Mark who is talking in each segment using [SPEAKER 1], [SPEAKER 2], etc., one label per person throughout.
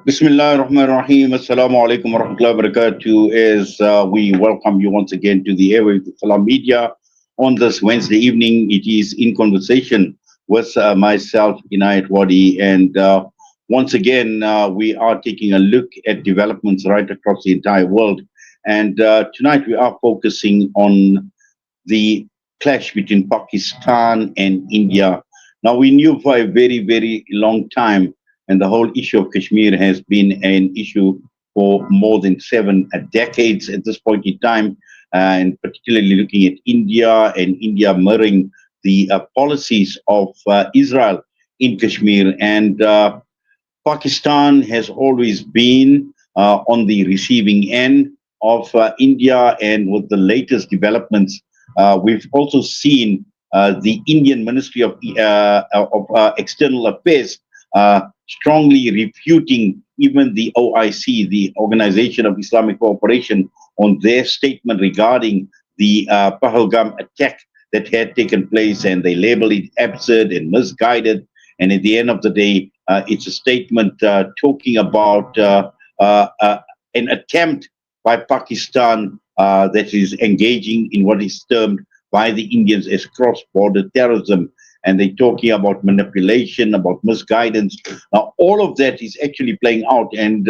[SPEAKER 1] Bismillah ar-Rahman ar-Rahim. Assalamu alaikum wa rahmatullahi wa barakatuh. As we welcome you once again to the airwaves of Salam Media on this Wednesday evening. It is in conversation with myself, Inayat Wadi, and once again, we are taking a look at developments right across the entire world. And tonight we are focusing on the clash between Pakistan and India. Now, we knew for a very, very long time, and the whole issue of Kashmir has been an issue for more than seven decades at this point in time, and particularly looking at India and India mirroring the policies of Israel in Kashmir. And Pakistan has always been on the receiving end of India, and with the latest developments, we've also seen the Indian Ministry of External Affairs strongly refuting even the OIC, the Organization of Islamic Cooperation, on their statement regarding the Pahalgam attack that had taken place, and they label it absurd and misguided. And at the end of the day, it's a statement talking about an attempt by Pakistan that is engaging in what is termed by the Indians as cross-border terrorism. And they're talking about manipulation, about misguidance. Now, all of that is actually playing out, and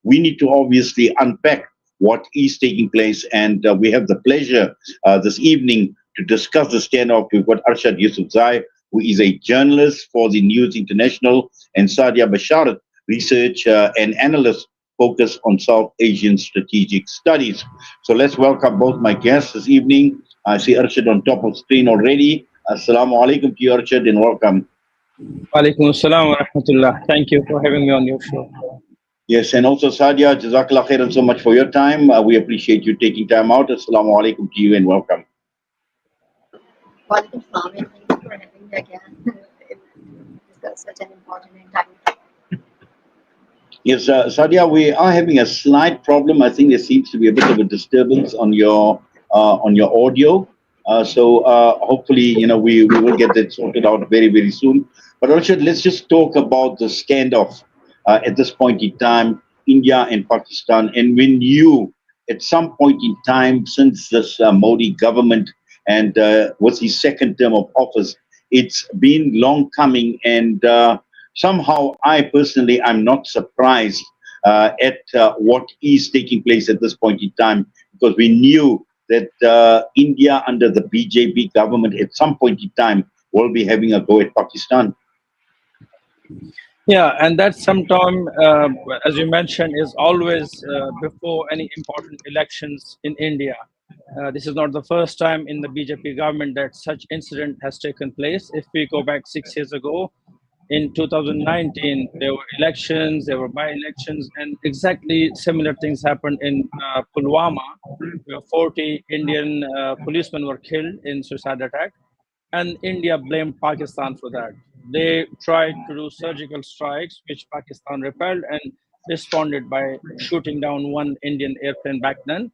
[SPEAKER 1] we need to obviously unpack what is taking place. And we have the pleasure this evening to discuss the standoff. We've got Arshad Yusufzai, who is a journalist for the News International, and Sadia Basharat, research and analyst focused on South Asian strategic studies. So let's welcome both my guests this evening. I see Arshad on top of screen already. Assalamu alaikum to you, Arshad, and welcome.
[SPEAKER 2] Walaikum assalam wa rahmatullah. Thank you for having me on your show.
[SPEAKER 1] Yes, and also Sadia, Jazakallah khairan so much for your time. We appreciate you taking time out. Assalamu alaikum to you and welcome.
[SPEAKER 3] Walaikum salam, and thank you for having me again. It's such an important time.
[SPEAKER 1] Yes, Sadia, we are having a slight problem. I think there seems to be a bit of a disturbance on your audio. So hopefully, we will get that sorted out very, very soon. But Arshad, let's just talk about the standoff at this point in time, India and Pakistan. And when you, at some point in time, since this Modi government and was his second term of office, it's been long coming, and somehow I personally I'm not surprised at what is taking place at this point in time, because we knew that India under the BJP government at some point in time will be having a go at Pakistan.
[SPEAKER 2] Yeah, and that sometime, as you mentioned, is always before any important elections in India. This is not the first time in the BJP government that such incident has taken place. If we go back 6 years ago, in 2019, there were elections, there were by-elections, and exactly similar things happened in Pulwama, where 40 Indian policemen were killed in suicide attack, and India blamed Pakistan for that. They tried to do surgical strikes, which Pakistan repelled and responded by shooting down one Indian airplane back then.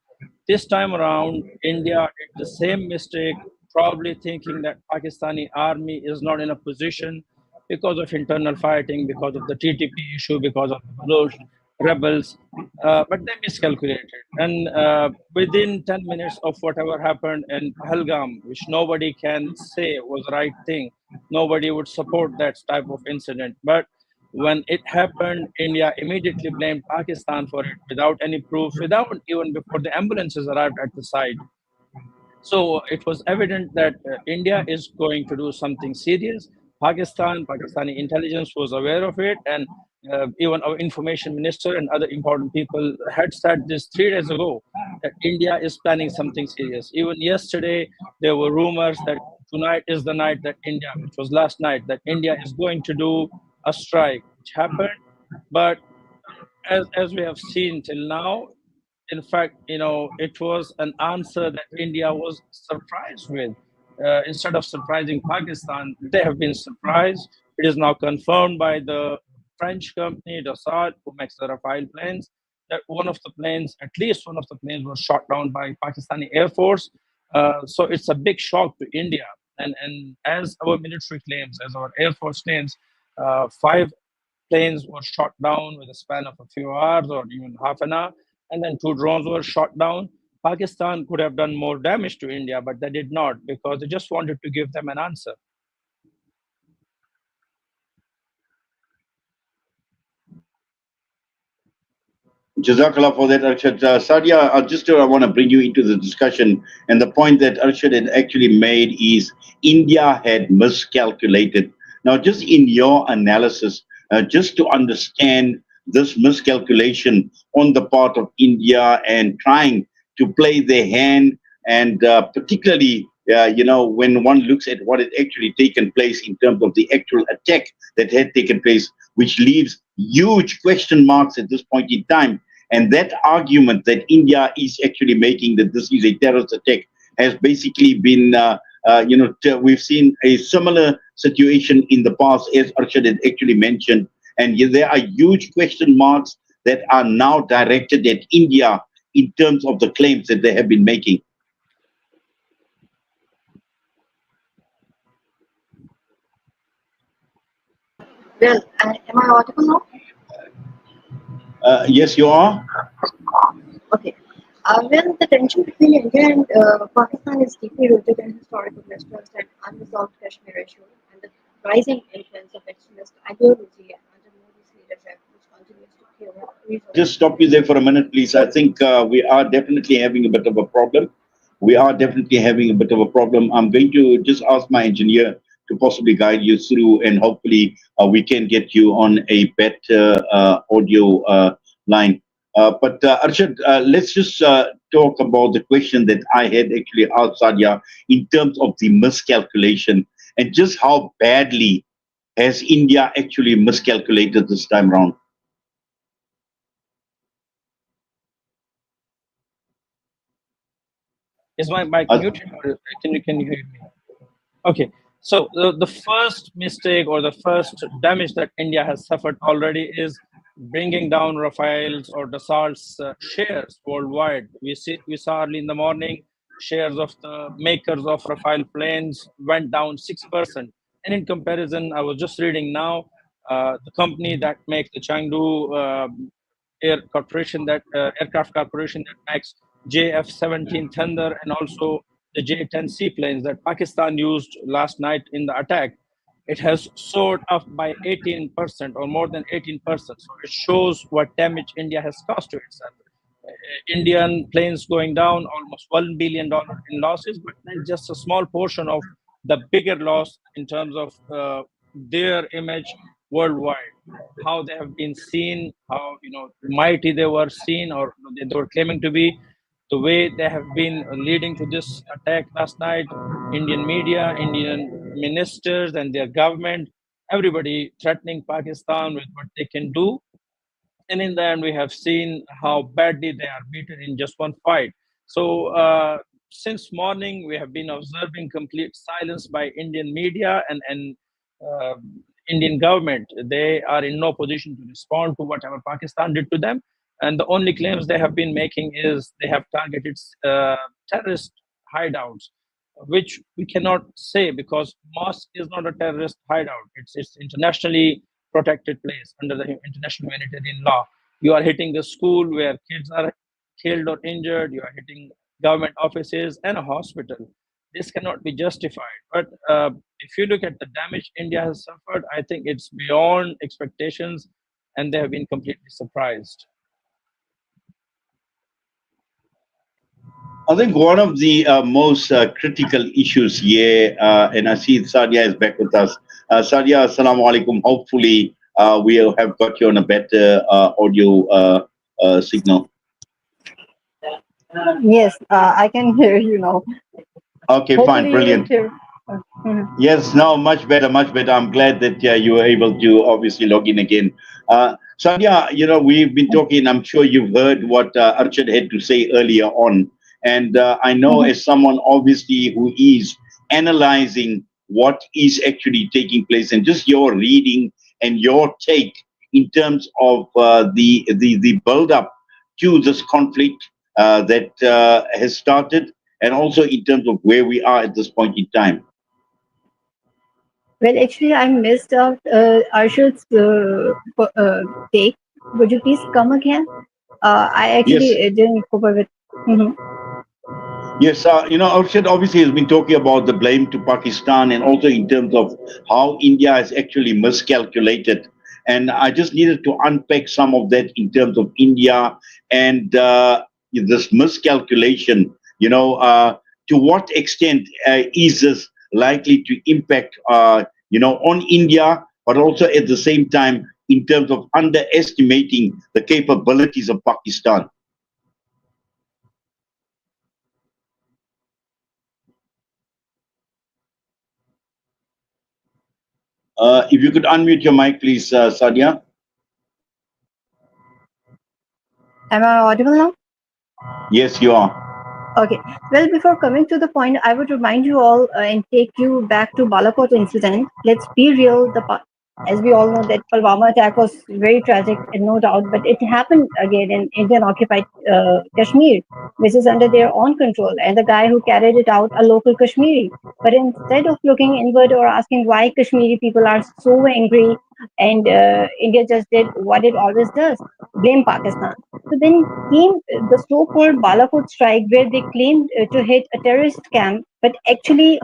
[SPEAKER 2] This time around, India did the same mistake, probably thinking that Pakistani army is not in a position because of internal fighting, because of the TTP issue, because of those rebels, but they miscalculated. And within 10 minutes of whatever happened in Pahalgam, which nobody can say was the right thing, nobody would support that type of incident. But when it happened, India immediately blamed Pakistan for it without any proof, without even before the ambulances arrived at the site. So it was evident that India is going to do something serious. Pakistani intelligence was aware of it, and even our information minister and other important people had said this 3 days ago that India is planning something serious. Even yesterday, there were rumors that tonight is the night that India, which was last night, that India is going to do a strike, which happened. But as we have seen till now, in fact, it was an answer that India was surprised with. Instead of surprising Pakistan, they have been surprised. It is now confirmed by the French company, Dassault, who makes the Rafale planes, that one of the planes, at least one of the planes, was shot down by Pakistani Air Force. So it's a big shock to India. And as our military claims, as our Air Force claims, five planes were shot down with a span of a few hours or even half an hour, and then two drones were shot down. Pakistan could have done more damage to India, but they did not because they just wanted to give them an answer.
[SPEAKER 1] Jazakallah for that, Arshad. Sadia, I want to bring you into the discussion. And the point that Arshad had actually made is India had miscalculated. Now, just in your analysis, just to understand this miscalculation on the part of India and trying to play their hand, and particularly, when one looks at what had actually taken place in terms of the actual attack that had taken place, which leaves huge question marks at this point in time, and that argument that India is actually making that this is a terrorist attack has basically been, we've seen a similar situation in the past, as Arshad had actually mentioned. And there are huge question marks that are now directed at India in terms of the claims that they have been making.
[SPEAKER 3] Well, am I audible now?
[SPEAKER 1] Yes, you are.
[SPEAKER 3] Okay. Well, the tension between India and Pakistan is deeply rooted in historical mistrust and unresolved Kashmir issue, and the rising influence of extremist ideology under Modi's leadership, which continues to fuel
[SPEAKER 1] Just
[SPEAKER 3] regional.
[SPEAKER 1] stop you there for a minute, please. I think we are definitely having a bit of a problem. We are definitely having a bit of a problem. I'm going to just ask my engineer to possibly guide you through, and hopefully we can get you on a better audio line. But Arshad, let's just talk about the question that I had actually asked Sadia in terms of the miscalculation and just how badly has India actually miscalculated this time around.
[SPEAKER 2] Is my mic
[SPEAKER 1] Uh,
[SPEAKER 2] muted, or can you hear me? Okay, so the first mistake or the first damage that India has suffered already is bringing down Rafael's or Dassault's shares worldwide. We saw early in the morning shares of the makers of Rafael planes went down 6%. And in comparison, I was just reading now, the company that makes the Chengdu aircraft corporation that makes JF-17 Thunder and also the J-10 seaplanes that Pakistan used last night in the attack, it has soared up by 18% or more than 18%. So it shows what damage India has caused to itself. Indian planes going down, almost $1 billion in losses, but that's just a small portion of the bigger loss in terms of their image worldwide. How they have been seen, how mighty they were seen, or they were claiming to be, the way they have been leading to this attack last night. Indian media, Indian ministers, and their government, everybody threatening Pakistan with what they can do, and in the end we have seen how badly they are beaten in just one fight. So since morning we have been observing complete silence by Indian media and uh, Indian government. They are in no position to respond to whatever Pakistan did to them, and the only claims they have been making is they have targeted terrorist hideouts, which we cannot say because mosque is not a terrorist hideout. It's internationally protected place under the international humanitarian law. You are hitting a school where kids are killed or injured. You are hitting government offices and a hospital. This cannot be justified. But if you look at the damage India has suffered, I think it's beyond expectations, and they have been completely surprised.
[SPEAKER 1] I think one of the most critical issues here, and I see Sadia is back with us. Sadia, assalamu alaikum. Hopefully, we have got you on a better audio signal.
[SPEAKER 4] Yes, I can hear you now.
[SPEAKER 1] Okay, fine,
[SPEAKER 4] Hopefully, you will
[SPEAKER 1] brilliant.
[SPEAKER 4] hear. Mhm.
[SPEAKER 1] Yes, no, much better, much better. I'm glad that you were able to obviously log in again. Sadia, we've been talking. I'm sure you've heard what Archad had to say earlier on. And I know
[SPEAKER 4] Mhm.
[SPEAKER 1] as someone obviously who is analyzing what is actually taking place and just your reading and your take in terms of the build up to this conflict that has started, and also in terms of where we are at this point in time.
[SPEAKER 4] Well, actually, I missed out Arshad's take. Would you please come again? I actually
[SPEAKER 1] Yes.
[SPEAKER 4] didn't cope with. Mhm.
[SPEAKER 1] Yes, Arshad obviously has been talking about the blame to Pakistan and also in terms of how India has actually miscalculated. And I just needed to unpack some of that in terms of India and this miscalculation. To what extent is this likely to impact, on India, but also at the same time in terms of underestimating the capabilities of Pakistan? If you could unmute your mic, please, Sadia.
[SPEAKER 4] Am I audible now?
[SPEAKER 1] Yes, you are.
[SPEAKER 4] Okay. Well, before coming to the point, I would remind you all and take you back to Balakot incident. Let's be real. As we all know, that Pulwama attack was very tragic, and no doubt, but it happened again in Indian occupied Kashmir, which is under their own control, and the guy who carried it out, a local Kashmiri. But instead of looking inward or asking why Kashmiri people are so angry, and India just did what it always does, blame Pakistan. So then came the so-called Balakot strike, where they claimed to hit a terrorist camp, but actually,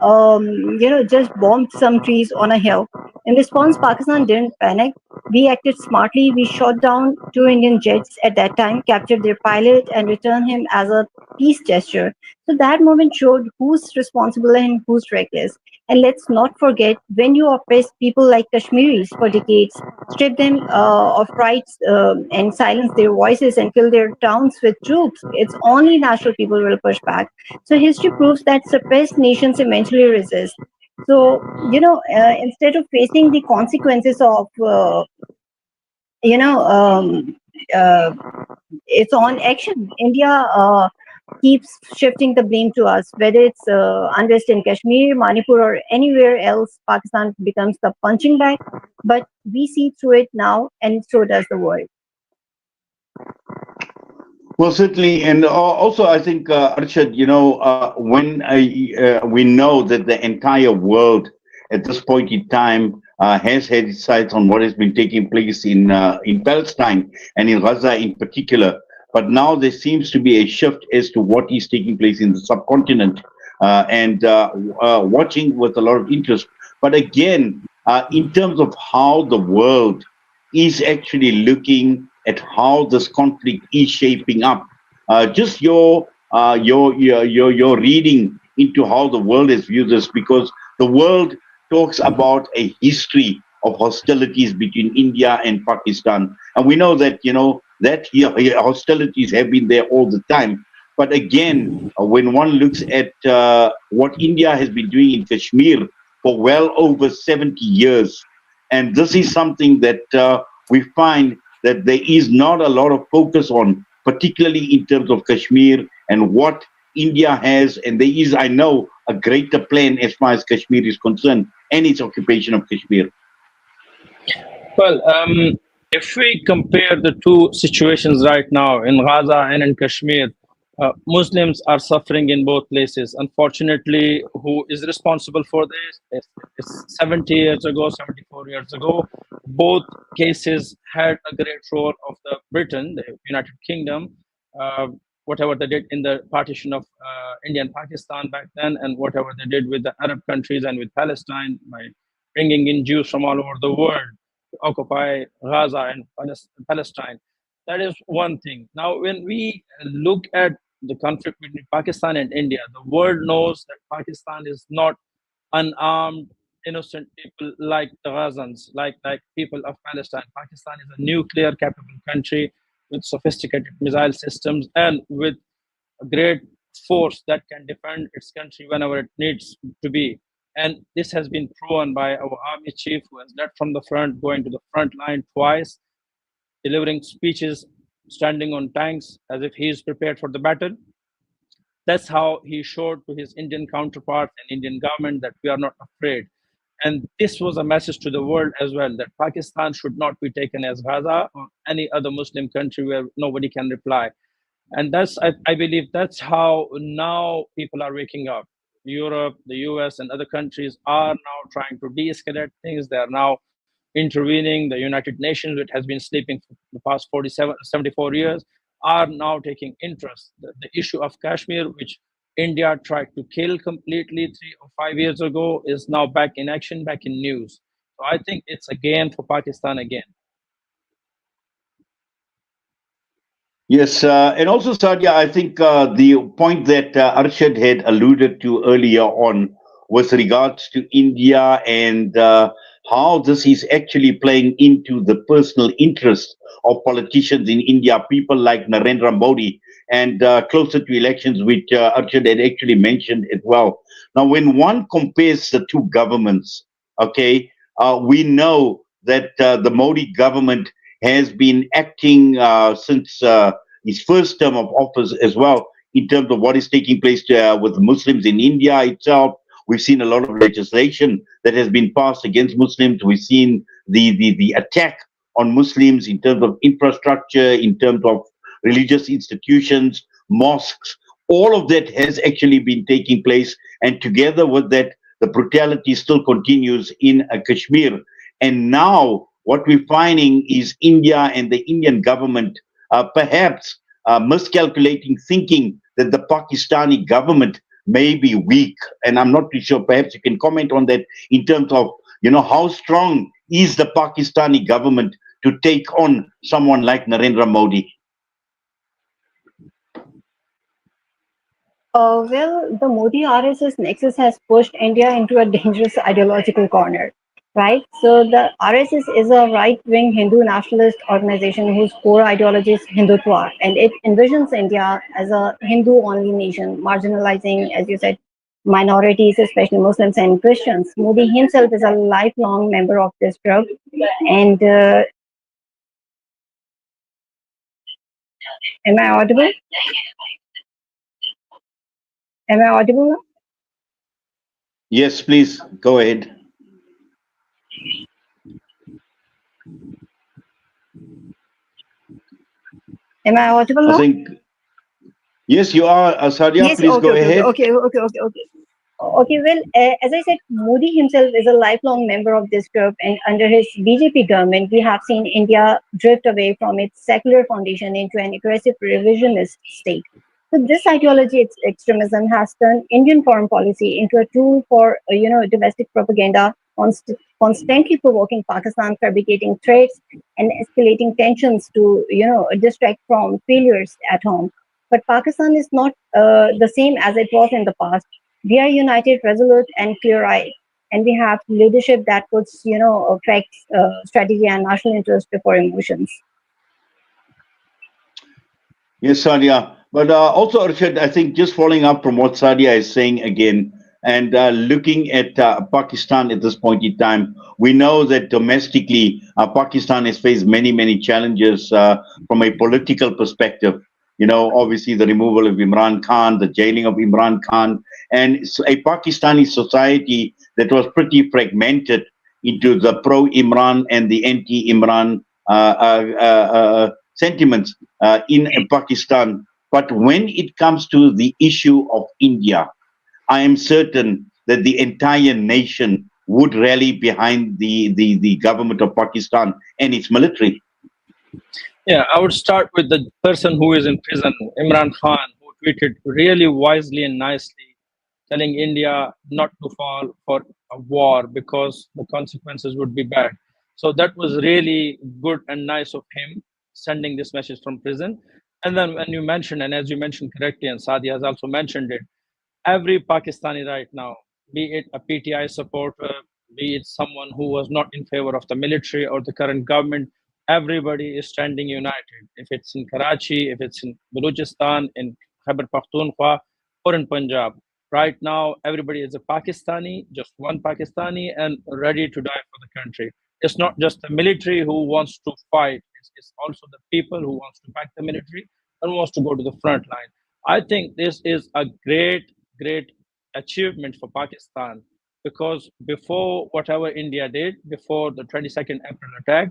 [SPEAKER 4] just bombed some trees on a hill. In response, Pakistan didn't panic. We acted smartly. We shot down two Indian jets at that time, captured their pilot, and returned him as a peace gesture. So that moment showed who's responsible and who's reckless. And let's not forget, when you oppress people like Kashmiris for decades, strip them of rights and silence their voices and fill their towns with troops, it's only natural people will push back. So history proves that suppressed nations eventually resist. So, instead of facing the consequences of, you know, um, uh, its own action, India keeps shifting the blame to us, whether it's unrest in Kashmir, Manipur, or anywhere else. Pakistan becomes the punching bag, but we see through it now, and so does the world.
[SPEAKER 1] Well, certainly, and also I think, Arshad, when we know that the entire world at this point in time has had its sights on what has been taking place in Palestine and in Gaza in particular, but now there seems to be a shift as to what is taking place in the subcontinent, and watching with a lot of interest. But again, in terms of how the world is actually looking at how this conflict is shaping up. Just your reading into how the world has viewed this, because the world talks about a history of hostilities between India and Pakistan, and we know that hostilities have been there all the time. But again, when one looks at what India has been doing in Kashmir for well over 70 years, and this is something that we find that there is not a lot of focus on, particularly in terms of Kashmir and what India has. And there is, I know, a greater plan as far as Kashmir is concerned and its occupation of Kashmir.
[SPEAKER 2] Well, if we compare the two situations right now in Gaza and in Kashmir, Muslims are suffering in both places. Unfortunately, who is responsible for this? It's 70 years ago, 74 years ago. Both cases had a great role of the Britain, the United Kingdom, uh, whatever they did in the partition of India and Pakistan back then, and whatever they did with the Arab countries and with Palestine by bringing in Jews from all over the world to occupy Gaza and Palestine. That is one thing. Now, when we look at the conflict between Pakistan and India, the world knows that Pakistan is not unarmed, innocent people like the Gazans, like people of Palestine. Pakistan is a nuclear capable country with sophisticated missile systems and with a great force that can defend its country whenever it needs to be. And this has been proven by our army chief, who has led from the front, going to the front line twice, delivering speeches, standing on tanks as if he is prepared for the battle. That's how he showed to his Indian counterparts and Indian government that we are not afraid. And this was a message to the world as well, that Pakistan should not be taken as Gaza or any other Muslim country where nobody can reply. And I believe that's how now people are waking up. Europe, the US, and other countries are now trying to de-escalate things. They are now intervening. The United Nations, which has been sleeping for the past 74 years, are now taking interest. The issue of Kashmir, which India tried to kill completely 3 or 5 years ago, is now back in action, back in news. So I think it's a gain for Pakistan again.
[SPEAKER 1] Yes, and also, Sadia, I think the point that Arshad had alluded to earlier on with regards to India and how this is actually playing into the personal interest of politicians in India, people like Narendra Modi, and closer to elections, which Arshad had actually mentioned as well. Now, when one compares the two governments, okay, we know that the Modi government has been acting since his first term of office as well, in terms of what is taking place with Muslims in India itself. We've seen a lot of legislation that has been passed against Muslims. We've seen the attack on Muslims in terms of infrastructure, in terms of religious institutions, mosques. All of that has actually been taking place. And together with that, the brutality still continues in Kashmir. And now what we're finding is India and the Indian government perhaps miscalculating, thinking that the Pakistani government may be weak. And I'm not too sure, perhaps you can comment on that in terms of, how strong is the Pakistani government to take on someone like Narendra Modi?
[SPEAKER 4] Well, the Modi RSS nexus has pushed India into a dangerous ideological corner, right? So the RSS is a right-wing Hindu nationalist organization whose core ideology is Hindutva, and it envisions India as a Hindu-only nation, marginalizing, as you said, minorities, especially Muslims and Christians. Modi himself is a lifelong member of this group, and am I audible? Am I audible now?
[SPEAKER 1] Yes, please go ahead.
[SPEAKER 4] Am I audible
[SPEAKER 1] I
[SPEAKER 4] now?
[SPEAKER 1] think, yes, you are, Sadia.
[SPEAKER 4] Yes,
[SPEAKER 1] Please
[SPEAKER 4] okay,
[SPEAKER 1] go
[SPEAKER 4] okay,
[SPEAKER 1] ahead.
[SPEAKER 4] okay, okay, okay, okay. Okay, well, as I said, Modi himself is a lifelong member of this group, and under his BJP government, we have seen India drift away from its secular foundation into an aggressive revisionist state. So this ideology, extremism, has turned Indian foreign policy into a tool for, domestic propaganda, constantly provoking Pakistan, fabricating threats, and escalating tensions to, distract from failures at home. But Pakistan is not the same as it was in the past. We are united, resolute, and clear-eyed, and we have leadership that puts, facts, strategy, and national interest before emotions.
[SPEAKER 1] Yes, Sadia. But also, Arshad, I think just following up from what Sadia is saying again, and looking at Pakistan at this point in time, we know that domestically, Pakistan has faced many, many challenges from a political perspective. Obviously the removal of Imran Khan, the jailing of Imran Khan, and a Pakistani society that was pretty fragmented into the pro-Imran and the anti-Imran sentiments in Pakistan. But when it comes to the issue of India, I am certain that the entire nation would rally behind the government of Pakistan and its military.
[SPEAKER 2] Yeah, I would start with the person who is in prison, Imran Khan, who tweeted really wisely and nicely, telling India not to fall for a war because the consequences would be bad. So that was really good and nice of him sending this message from prison. And then when you mentioned, and as you mentioned correctly, and Sadia has also mentioned it, every Pakistani right now, be it a PTI supporter, be it someone who was not in favor of the military or the current government, everybody is standing united. If it's in Karachi, if it's in Balochistan, in Khyber Pakhtunkhwa, or in Punjab, right now everybody is a Pakistani, just one Pakistani, and ready to die for the country. It's not just the military who wants to fight, it's also the people who wants to back the military and wants to go to the front line. I think this is a great achievement for Pakistan, because before whatever India did, before the 22nd April attack,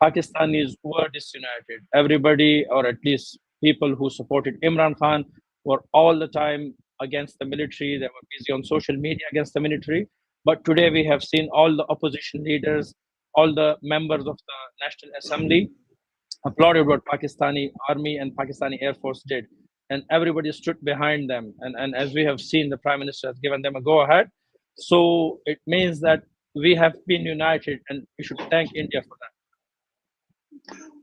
[SPEAKER 2] Pakistanis were disunited. Everybody, or at least people who supported Imran Khan, were all the time against the military. They were busy on social media against the military. But today we have seen all the opposition leaders, all the members of the National Assembly applauded what Pakistani army and Pakistani Air Force did. And everybody stood behind them. And as we have seen, the Prime Minister has given them a go ahead. So it means that we have been united, and we should thank India for that.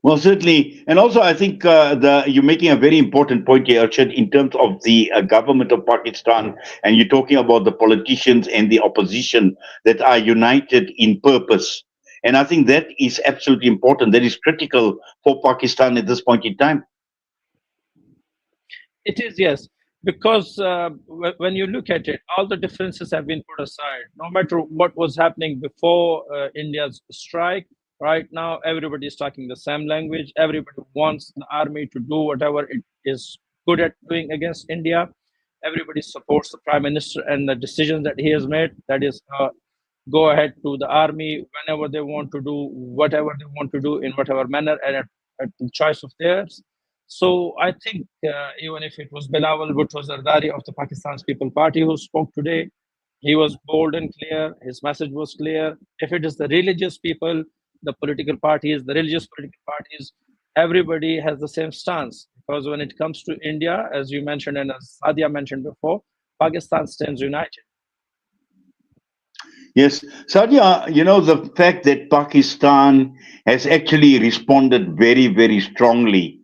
[SPEAKER 1] Well, certainly, and also I think you're making a very important point here, Arshad, in terms of the government of Pakistan, and you're talking about the politicians and the opposition that are united in purpose, and I think that is absolutely important. That is critical for Pakistan at this point in time.
[SPEAKER 2] It is, yes, because when you look at it, all the differences have been put aside. No matter what was happening before India's strike, right now everybody is talking the same language. Everybody wants the army to do whatever it is good at doing against India. Everybody supports the Prime Minister and the decisions that he has made. That is, go ahead to the army whenever they want to do whatever they want to do in whatever manner and at the choice of theirs. So I think even if it was Bilawal Bhutto Zardari of the Pakistan's People Party who spoke today, he was bold and clear. His message was clear. If it is the religious people, the political parties, the religious political parties, everybody has the same stance. Because when it comes to India, as you mentioned and as Sadia mentioned before, Pakistan stands united.
[SPEAKER 1] Yes, Sadia, the fact that Pakistan has actually responded very, very strongly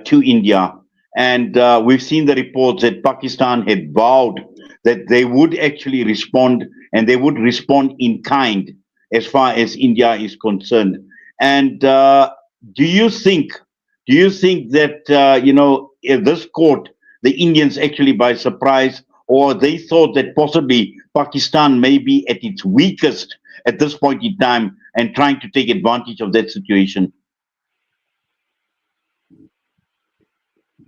[SPEAKER 1] to India. And we've seen the reports that Pakistan had vowed that they would actually respond, and they would respond in kind as far as India is concerned. And do you think, that if this caught the Indians actually by surprise, or they thought that possibly Pakistan may be at its weakest at this point in time and trying to take advantage of that situation?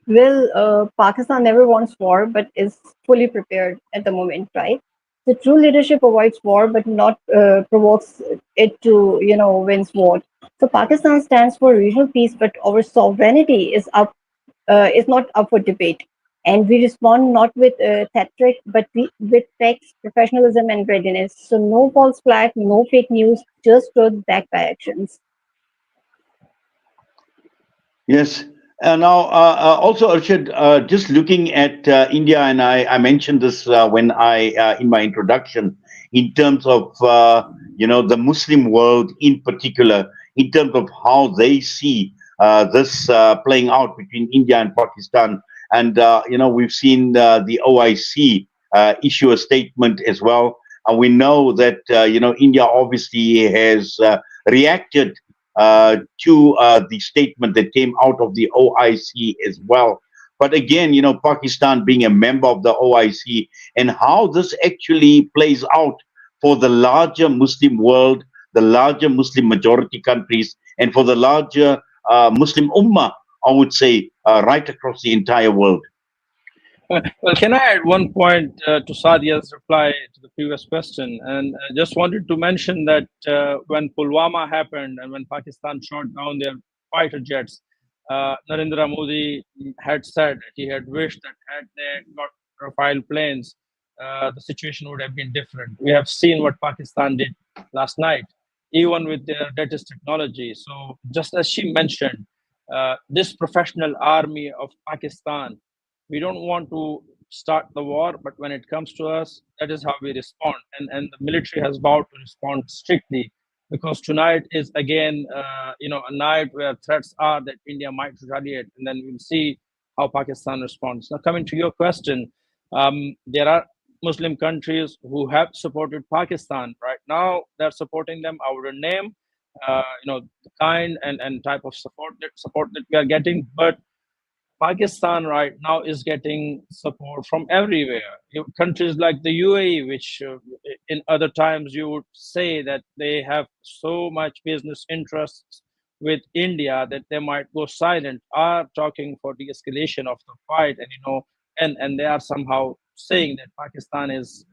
[SPEAKER 4] Well, Pakistan never wants war, but is fully prepared at the moment, right? The true leadership avoids war, but not provokes it to, wins war. So Pakistan stands for regional peace, but our sovereignty is not up for debate. And we respond not with theatric, but with facts, professionalism, and readiness. So no false flag, no fake news, just truth backed by actions.
[SPEAKER 1] Yes. Now, also, Arshad, just looking at India, and I mentioned this when in my introduction, in terms of the Muslim world in particular, in terms of how they see this playing out between India and Pakistan, and we've seen the OIC issue a statement as well, and we know that India obviously has reacted to the statement that came out of the OIC as well. But again, Pakistan being a member of the OIC, and how this actually plays out for the larger Muslim world, the larger Muslim majority countries, and for the larger Muslim Ummah, I would say, right across the entire world.
[SPEAKER 2] Well, can I add one point to Sadia's reply to the previous question? And just wanted to mention that when Pulwama happened and when Pakistan shot down their fighter jets, Narendra Modi had said that he had wished that had they got Rafale planes, the situation would have been different. We have seen what Pakistan did last night, even with their latest technology. So just as she mentioned, this professional army of Pakistan, we don't want to start the war, but when it comes to us, that is how we respond. And the military has vowed to respond strictly, because tonight is again, a night where threats are that India might retaliate, and then we'll see how Pakistan responds. Now, coming to your question, there are Muslim countries who have supported Pakistan. Right now, they're supporting them. I would name, the kind and type of support that we are getting, but Pakistan right now is getting support from everywhere. Countries like the UAE, which in other times you would say that they have so much business interests with India that they might go silent, are talking for de-escalation of the fight, and they are somehow saying that Pakistan is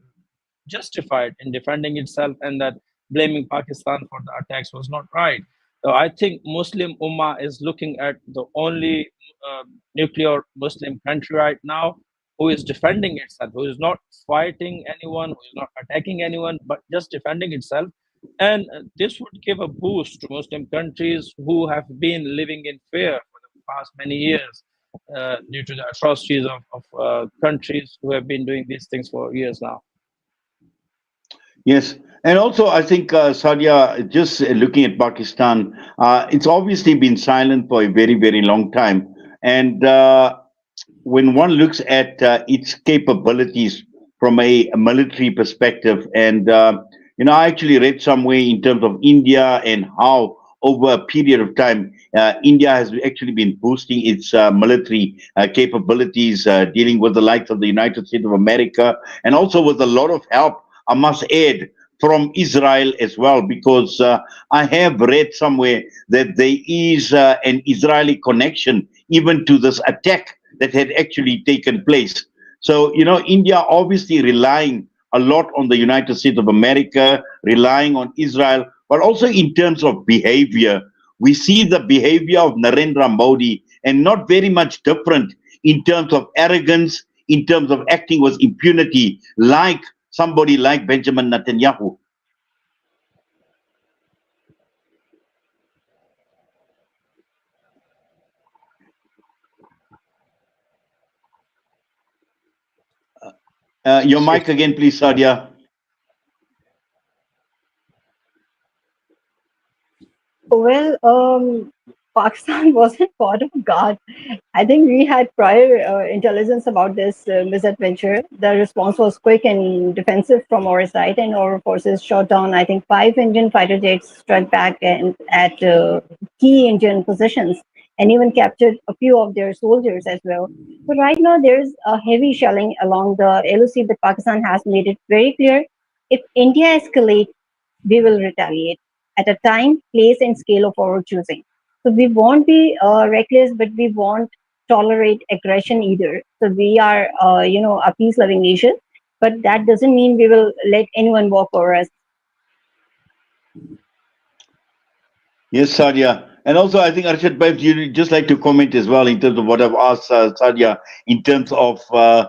[SPEAKER 2] justified in defending itself, and that blaming Pakistan for the attacks was not right. So I think Muslim Ummah is looking at the only nuclear Muslim country right now who is defending itself, who is not fighting anyone, who is not attacking anyone, but just defending itself. And this would give a boost to Muslim countries who have been living in fear for the past many years due to the atrocities of countries who have been doing these things for years now.
[SPEAKER 1] Yes, and also I think Sadia, just looking at Pakistan, it's obviously been silent for a very, very long time, and when one looks at its capabilities from a military perspective, and I actually read somewhere in terms of India and how over a period of time, India has actually been boosting its military capabilities, dealing with the likes of the United States of America, and also with a lot of help, I must add, from Israel as well, because I have read somewhere that there is an Israeli connection even to this attack that had actually taken place. So, India obviously relying a lot on the United States of America, relying on Israel, but also in terms of behavior. We see the behavior of Narendra Modi and not very much different in terms of arrogance, in terms of acting with impunity, like somebody like Benjamin Netanyahu. Your mic again, please, Sadia.
[SPEAKER 4] Well, Pakistan wasn't part of God. I think we had prior intelligence about this misadventure. The response was quick and defensive from our side, and our forces shot down, I think, 5 Indian fighter jets, struck back and at key Indian positions, and even captured a few of their soldiers as well. So right now, there's a heavy shelling along the LOC, but Pakistan has made it very clear: if India escalates, we will retaliate at a time, place, and scale of our choosing. So we won't be reckless, but we won't tolerate aggression either. So we are, a peace-loving nation, but that doesn't mean we will let anyone walk over us.
[SPEAKER 1] Yes, Sadia. And also, I think, Arshad, perhaps you'd just like to comment as well in terms of what I've asked Sadia in terms of the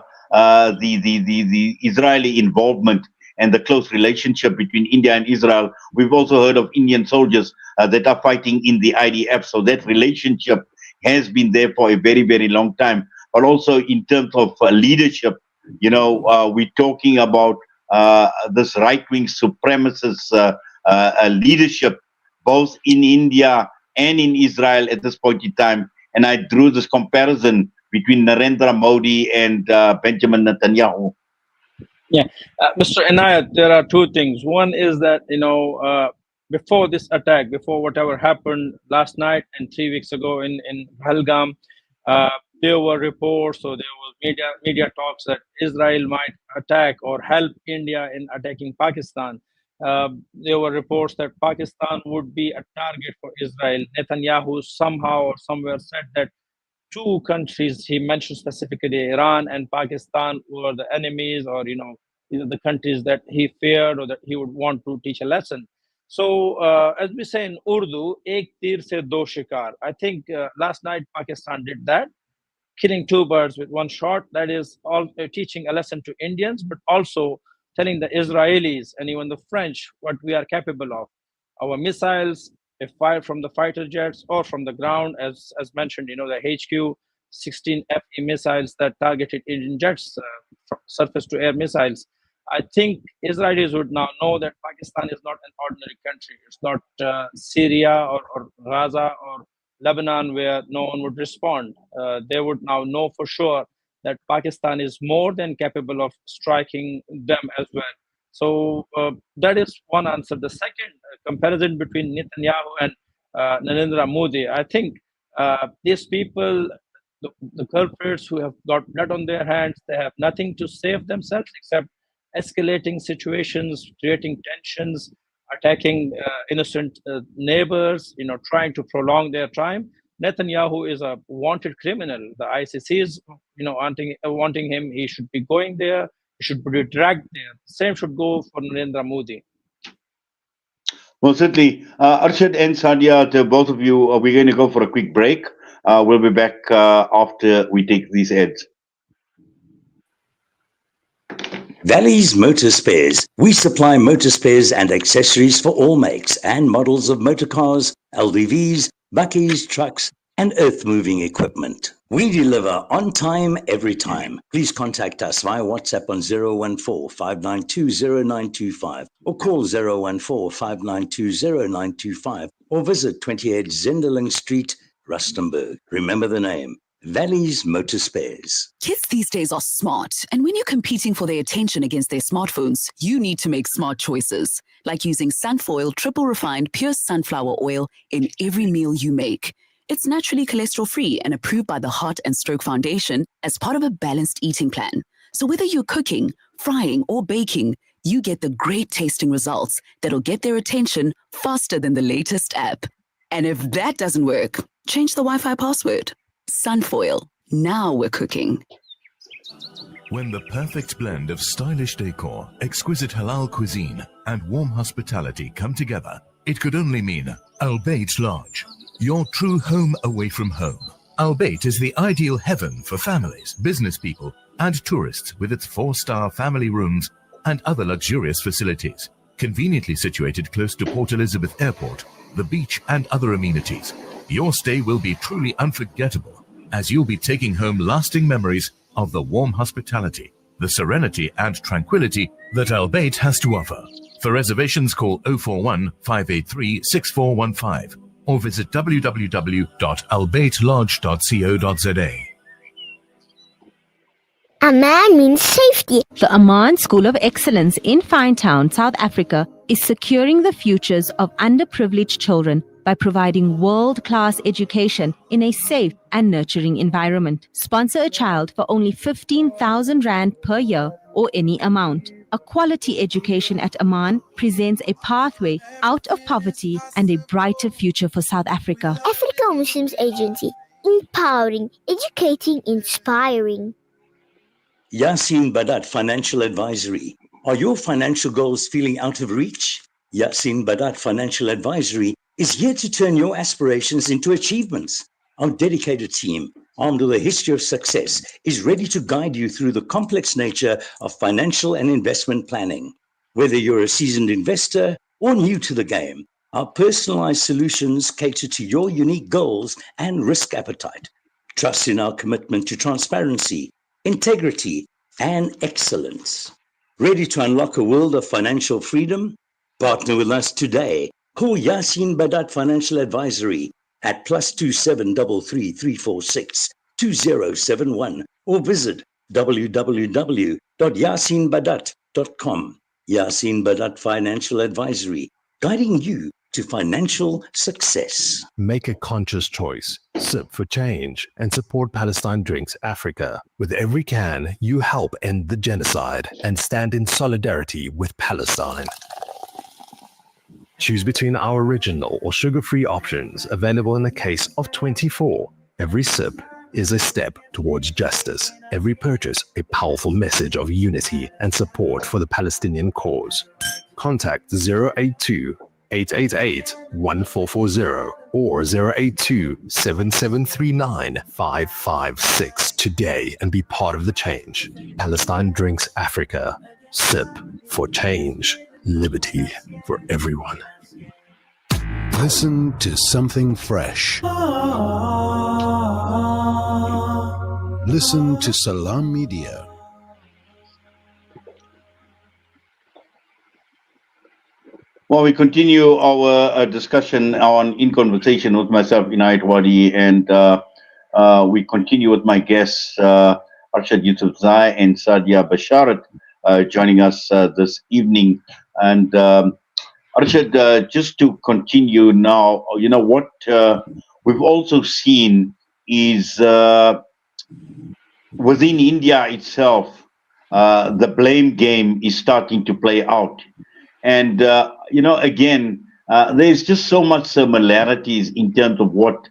[SPEAKER 1] Israeli involvement and the close relationship between India and Israel. We've also heard of Indian soldiers that are fighting in the IDF. So that relationship has been there for a very, very long time. But also in terms of leadership, we're talking about this right-wing supremacist leadership both in India and in Israel at this point in time. And I drew this comparison between Narendra Modi and Benjamin Netanyahu.
[SPEAKER 2] Yeah, Mr. Inayat, there are two things. One is that, before this attack, before whatever happened last night and 3 weeks ago in Pahalgam, there were reports or there was media talks that Israel might attack or help India in attacking Pakistan. There were reports that Pakistan would be a target for Israel. Netanyahu somehow or somewhere said that two countries, he mentioned specifically Iran and Pakistan, were the enemies, or the countries that he feared or that he would want to teach a lesson. So as we say in Urdu, ek tir se do shikar. I think last night Pakistan did that, killing two birds with one shot. That is all teaching a lesson to Indians, but also telling the Israelis and even the French what we are capable of. Our missiles, if fired from the fighter jets or from the ground, as mentioned, the HQ 16 FE missiles that targeted Indian jets, surface to air missiles. I think Israelis would now know that Pakistan is not an ordinary country. It's not Syria or Gaza or Lebanon, where no one would respond. They would now know for sure that Pakistan is more than capable of striking them as well. So that is one answer. The second comparison between Netanyahu and Narendra Modi, I think these people, the culprits who have got blood on their hands, they have nothing to save themselves except escalating situations, creating tensions, attacking innocent neighbors, trying to prolong their time. Netanyahu is a wanted criminal. The ICC is, wanting him. He should be going there. He should be dragged there. Same should go for Narendra Modi.
[SPEAKER 1] Well, certainly, Arshad and Sadia, to both of you, we're going to go for a quick break. We'll be back after we take these ads.
[SPEAKER 5] Valley's Motor Spares. We supply motor spares and accessories for all makes and models of motor cars, LDVs, buckies, trucks, and earth-moving equipment. We deliver on time, every time. Please contact us via WhatsApp on 014-592-0925 or call 014-592-0925 or visit 28 Zenderling Street, Rustenburg. Remember the name, Valley's Motor Spares.
[SPEAKER 6] Kids these days are smart, and when you're competing for their attention against their smartphones, you need to make smart choices, like using Sunfoil triple refined pure sunflower oil in every meal you make. It's naturally cholesterol-free and approved by the Heart and Stroke Foundation as part of a balanced eating plan. So whether you're cooking, frying, or baking, you get the great tasting results that'll get their attention faster than the latest app. And if that doesn't work, change the Wi-Fi password. Sunfoil. Now we're cooking.
[SPEAKER 7] When the perfect blend of stylish decor, exquisite halal cuisine, and warm hospitality come together, it could only mean Al Bayt Lodge, your true home away from home. Al Bayt is the ideal heaven for families, business people, and tourists with its 4-star family rooms and other luxurious facilities. Conveniently situated close to Port Elizabeth Airport, the beach, and other amenities, your stay will be truly unforgettable, as you'll be taking home lasting memories of the warm hospitality, the serenity and tranquility that Al Bayt has to offer. For reservations, call 041 583 6415 or visit www.albaytlodge.co.za.
[SPEAKER 8] Aman means safety.
[SPEAKER 9] The Aman School of Excellence in Finetown, South Africa, is securing the futures of underprivileged children by providing world-class education in a safe and nurturing environment. Sponsor a child for only 15,000 Rand per year or any amount. A quality education at Aman presents a pathway out of poverty and a brighter future for South Africa.
[SPEAKER 8] Africa Muslims Agency. Empowering, educating, inspiring.
[SPEAKER 5] Yasin Badat Financial Advisory. Are your financial goals feeling out of reach? Yasin Badat Financial Advisory is here to turn your aspirations into achievements. Our dedicated team, armed with a history of success, is ready to guide you through the complex nature of financial and investment planning. Whether you're a seasoned investor or new to the game, our personalized solutions cater to your unique goals and risk appetite. Trust in our commitment to transparency, integrity, and excellence. Ready to unlock a world of financial freedom? Partner with us today. Call Yasin Badat Financial Advisory at +27 33 346 2071 or visit www.yasinbadat.com. Yasin Badat Financial Advisory, guiding you to financial success.
[SPEAKER 10] Make a conscious choice. Sip for change and support Palestine Drinks Africa. With every can, you help end the genocide and stand in solidarity with Palestine. Choose between our original or sugar-free options, available in a case of 24. Every sip is a step towards justice. Every purchase, a powerful message of unity and support for the Palestinian cause. Contact 082 888 1440 or 082 7739 556 today and be part of the change. Palestine Drinks Africa. Sip for change. Liberty for everyone.
[SPEAKER 11] Listen to something fresh. Listen to Salam Media.
[SPEAKER 1] Well, we continue our discussion on In Conversation with myself, Inayat Wadi, and we continue with my guests, Arshad Yusufzai and Sadia Basharat, joining us this evening. And Arshad, just to continue now, you know, what we've also seen is within India itself, the blame game is starting to play out. And, you know, again, there's just so much similarities in terms of what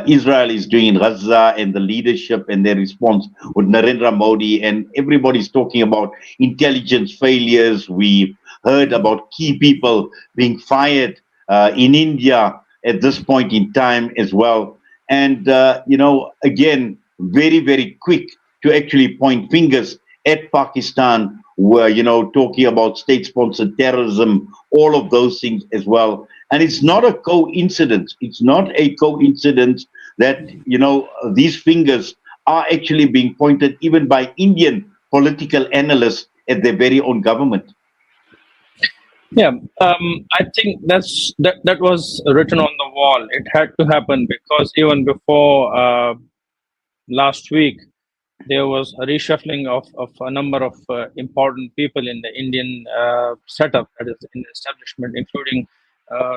[SPEAKER 1] Israel is doing in Gaza and the leadership and their response with Narendra Modi, and everybody's talking about intelligence failures. We heard about key people being fired in India at this point in time as well. And, you know, again, very, very quick to actually point fingers at Pakistan were, talking about state-sponsored terrorism, all of those things as well. And it's not a coincidence. It's not a coincidence that, these fingers are actually being pointed even by Indian political analysts at their very own government.
[SPEAKER 2] Yeah, I think that was written on the wall. It had to happen because even before last week, there was a reshuffling of a number of important people in the Indian setup, that is in the establishment, including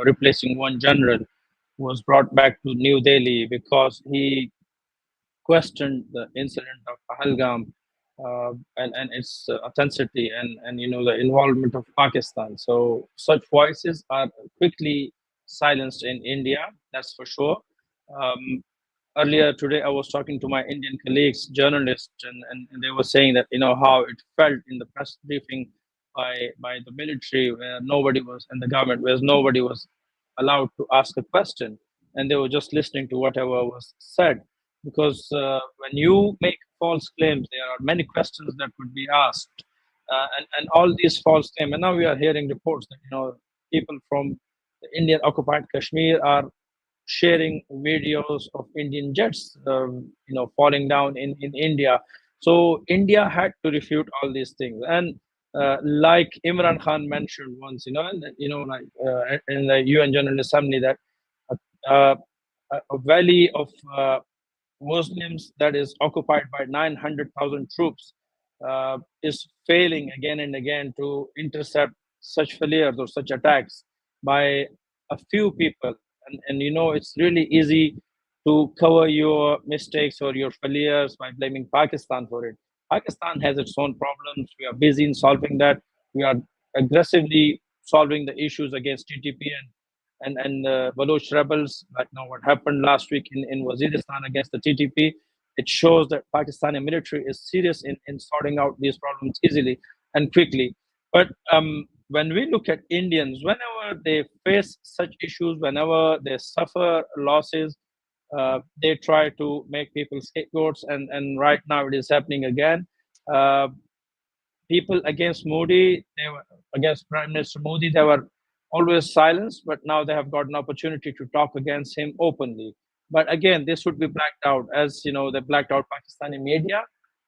[SPEAKER 2] replacing one general who was brought back to New Delhi because he questioned the incident of Pahalgam and its authenticity and the involvement of Pakistan. So such voices are quickly silenced in India. That's for sure. Earlier today, I was talking to my Indian colleagues, journalists, and they were saying that how it felt in the press briefing by the military, where nobody was, and the government, where nobody was allowed to ask a question, and they were just listening to whatever was said. Because when you make false claims, there are many questions that would be asked, and all these false claims. And now we are hearing reports that people from the Indian occupied Kashmir are sharing videos of Indian jets, falling down in India. So India had to refute all these things. And like Imran Khan mentioned once, in the UN General Assembly, that uh, a valley of Muslims that is occupied by 900,000 troops is failing again and again to intercept such failures or such attacks by a few people. And it's really easy to cover your mistakes or your failures by blaming Pakistan for it. Pakistan has its own problems. We are busy in solving that. We are aggressively solving the issues against TTP and Baloch rebels, like what happened last week in Waziristan against the TTP. It shows that Pakistani military is serious in sorting out these problems easily and quickly. But when we look at Indians, whenever they face such issues, whenever they suffer losses, they try to make people scapegoats, and right now it is happening again. Uh, People against Modi, they were against Prime Minister Modi, they were always silenced, but now they have got an opportunity to talk against him openly. But again, this would be blacked out, as they blacked out Pakistani media.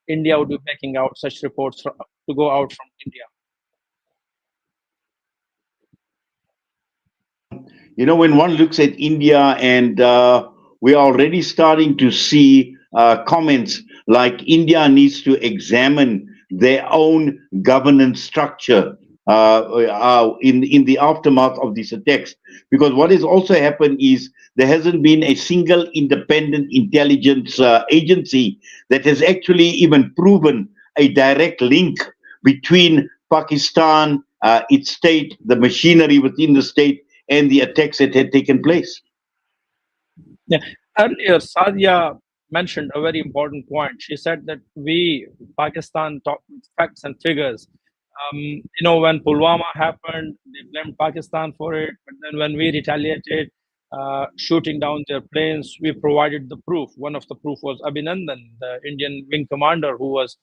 [SPEAKER 2] India would be backing out such reports to go out from India.
[SPEAKER 1] When one looks at India, and we're already starting to see comments like India needs to examine their own governance structure in the aftermath of these attacks. Because what has also happened is there hasn't been a single independent intelligence agency that has actually even proven a direct link between Pakistan, its state, the machinery within the state, and the attacks that had taken place.
[SPEAKER 2] Yeah. Earlier, Sadia mentioned a very important point. She said that we, Pakistan, talk with facts and figures. When Pulwama happened, they blamed Pakistan for it. But then when we retaliated, shooting down their planes, we provided the proof. One of the proof was Abhinandan, the Indian wing commander, who was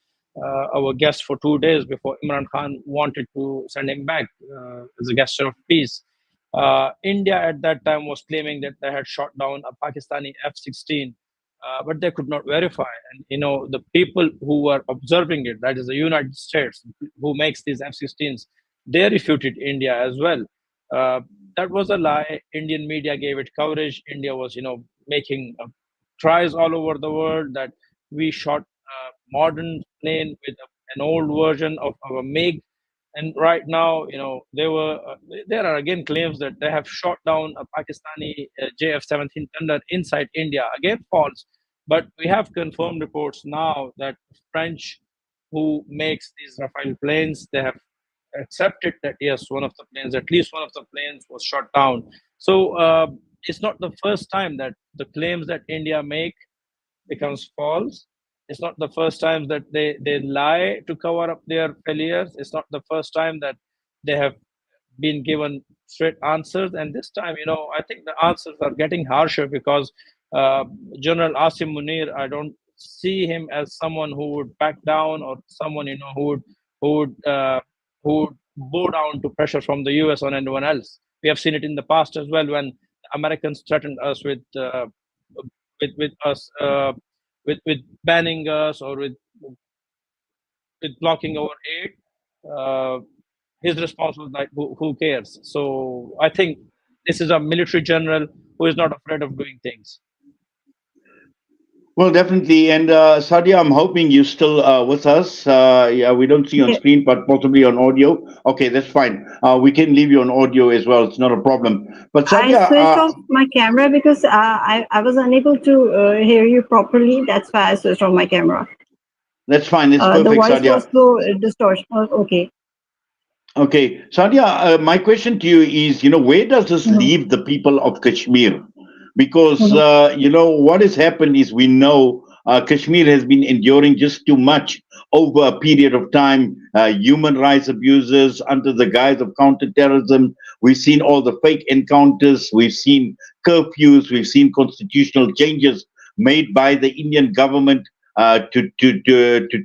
[SPEAKER 2] our guest for 2 days before Imran Khan wanted to send him back as a gesture of peace. India at that time was claiming that they had shot down a Pakistani F-16, but they could not verify. And the people who were observing it, that is the United States, who makes these F-16s, they refuted India as well. That was a lie. Indian media gave it coverage. India was, making tries all over the world that we shot a modern plane with an old version of our MiG. And right now, there are again claims that they have shot down a Pakistani JF-17 Thunder inside India. Again, false. But we have confirmed reports now that French, who makes these Rafale planes, they have accepted that yes, one of the planes, at least one of the planes, was shot down. So it's not the first time that the claims that India make becomes false. It's not the first time that they lie to cover up their failures. It's not the first time that they have been given straight answers. And this time, I think the answers are getting harsher because General Asim Munir, I don't see him as someone who would back down or someone, who would who would bow down to pressure from the US on anyone else. We have seen it in the past as well when Americans threatened us with us with banning us or with blocking our aid. Uh, his response was like, who cares? So I think this is a military general who is not afraid of doing things.
[SPEAKER 1] Well, definitely. And Sadia, I'm hoping you're still with us. Yeah, we don't see you on
[SPEAKER 4] Yeah.
[SPEAKER 1] screen, but possibly on audio. Okay, that's fine. We can leave you on audio as well. It's not a problem. But
[SPEAKER 4] I
[SPEAKER 1] Sadia,
[SPEAKER 4] switched off my camera because I was unable to hear you properly. That's why I switched off my camera.
[SPEAKER 1] that's fine. It's
[SPEAKER 4] The
[SPEAKER 1] perfect,
[SPEAKER 4] voice was
[SPEAKER 1] Sadia.
[SPEAKER 4] so distortion. Okay.
[SPEAKER 1] Okay, Sadia, my question to you is, where does this
[SPEAKER 4] Mhm.
[SPEAKER 1] leave the people of Kashmir? Because,
[SPEAKER 4] Mhm.
[SPEAKER 1] what has happened is we know Kashmir has been enduring just too much over a period of time, human rights abuses under the guise of counterterrorism. We've seen all the fake encounters, we've seen curfews, we've seen constitutional changes made by the Indian government to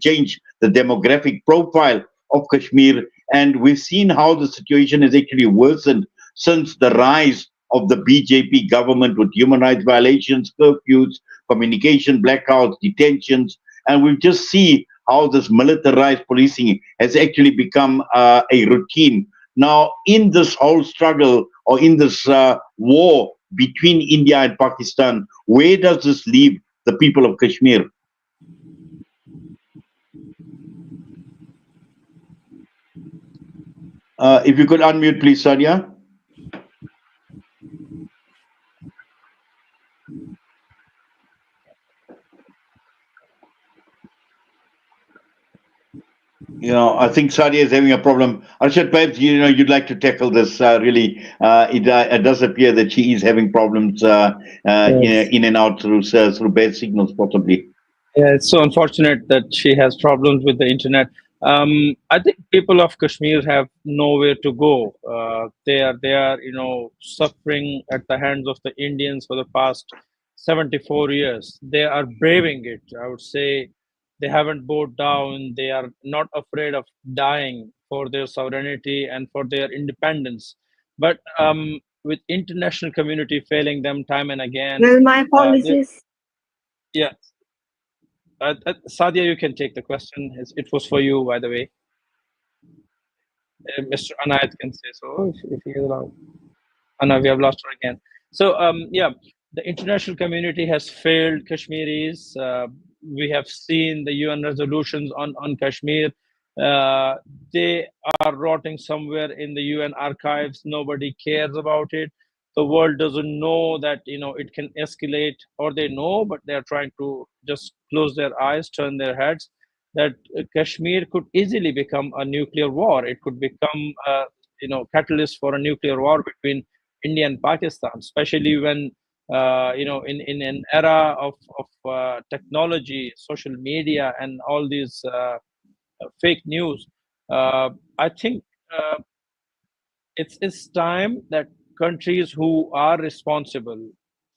[SPEAKER 1] change the demographic profile of Kashmir. And we've seen how the situation has actually worsened since the rise of the BJP government with human rights violations, curfews, communication blackouts, detentions. And we just see how this militarized policing has actually become a routine. Now, in this whole struggle or in this war between India and Pakistan, where does this leave the people of Kashmir? If you could unmute, please, Sadia. I think Sadia is having a problem. Arshad, perhaps you'd like to tackle this. Really, it does appear that she is having problems
[SPEAKER 2] Yes.
[SPEAKER 1] in and out through bad signals, possibly.
[SPEAKER 2] Yeah, it's so unfortunate that she has problems with the internet. I think people of Kashmir have nowhere to go. They are suffering at the hands of the Indians for the past 74 years. They are braving it. I would say they haven't bowed down. They are not afraid of dying for their sovereignty and for their independence. But with international community failing them time and again,
[SPEAKER 4] Well, my
[SPEAKER 2] they,
[SPEAKER 4] apologies.
[SPEAKER 2] yeah, Sadia, you can take the question. It was for you, by the way. Mr. Anayat can say so if he is allowed. Anna, we have lost her again. So, yeah, the international community has failed Kashmiris. We have seen the UN resolutions on Kashmir. Uh, they are rotting somewhere in the UN archives. Nobody cares about it. The world doesn't know that it can escalate, or they know, but they are trying to just close their eyes, turn their heads. That Kashmir could easily become a nuclear war. It could become catalyst for a nuclear war between India and Pakistan, especially when in an era of technology, social media, and all these fake news. I think it's time that countries who are responsible,